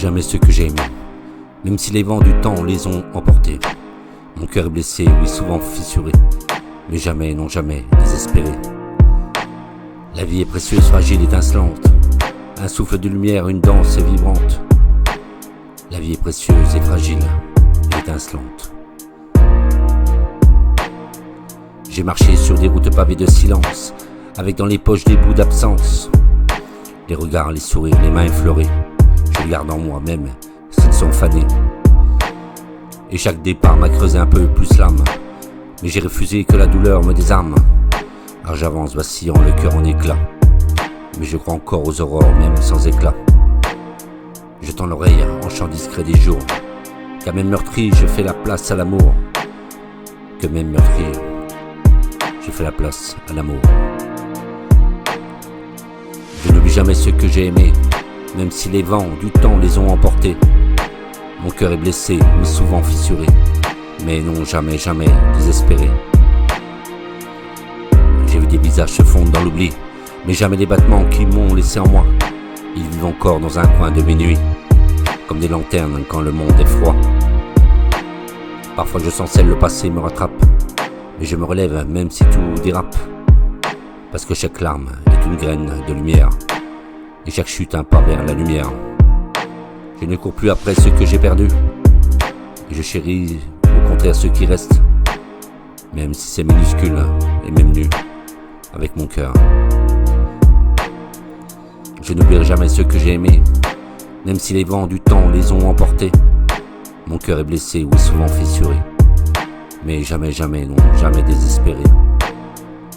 jamais ceux que j'ai aimés, même si les vents du temps les ont emportés. Mon cœur est blessé, oui souvent fissuré, mais jamais, non jamais, désespéré. La vie est précieuse, fragile, étincelante, un souffle de lumière, une danse vibrante. La vie est précieuse et fragile, et étincelante. J'ai marché sur des routes pavées de silence, avec dans les poches des bouts d'absence. Les regards, les sourires, les mains effleurées, je les garde en moi même s'ils sont fanés. Et chaque départ m'a creusé un peu plus l'âme, mais j'ai refusé que la douleur me désarme. Alors j'avance vacillant, le cœur en éclats, mais je crois encore aux aurores même sans éclat. Je tends l'oreille en chant discret des jours, qu'à même meurtri je fais la place à l'amour. Que même meurtri je fais la place à l'amour. Je n'oublie jamais ceux que j'ai aimés, même si les vents du temps les ont emportés. Mon cœur est blessé, mais souvent fissuré, mais non jamais, jamais désespéré. J'ai vu des visages se fondre dans l'oubli, mais jamais les battements qui m'ont laissé en moi. Ils vivent encore dans un coin de mes nuits, comme des lanternes quand le monde est froid. Parfois je sens le passé me rattrape, mais je me relève même si tout dérape. Parce que chaque larme est une graine de lumière, et chaque chute un pas vers la lumière. Je ne cours plus après ce que j'ai perdu, et je chéris au contraire ce qui reste, même si c'est minuscule et même nu, avec mon cœur. Je n'oublierai jamais ceux que j'ai aimés, même si les vents du temps les ont emportés. Mon cœur est blessé, oui souvent fissuré, mais jamais, jamais, non, jamais désespéré.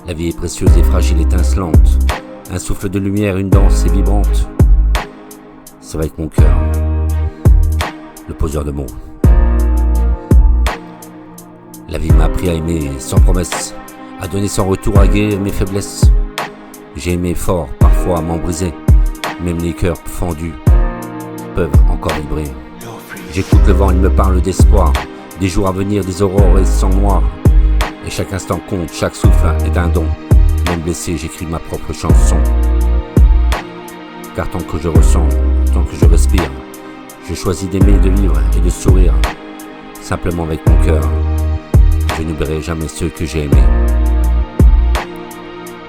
La vie est précieuse et fragile, étincelante, un souffle de lumière, une danse et vibrante. C'est avec mon cœur, le poseur de mots. La vie m'a appris à aimer sans promesse, à donner sans retour, à guérir mes faiblesses. J'ai aimé fort, parfois à m'en briser, même les cœurs fendus peuvent encore vibrer. J'écoute le vent, il me parle d'espoir, des jours à venir, des aurores et sans noir. Et chaque instant compte, chaque souffle est un don. Même blessé, j'écris ma propre chanson. Car tant que je ressens, tant que je respire, je choisis d'aimer, de vivre et de sourire. Simplement avec mon cœur, je n'oublierai jamais ceux que j'ai aimés.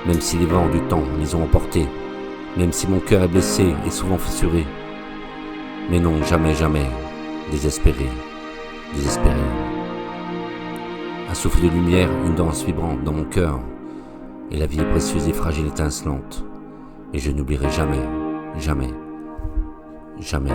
Même si les vents du temps les ont emportés, même si mon cœur est blessé et souvent fissuré, mais non, jamais, jamais désespéré, désespéré. Un souffle de lumière, une danse vibrante dans mon cœur, et la vie est précieuse et fragile, étincelante, et je n'oublierai jamais, jamais, jamais.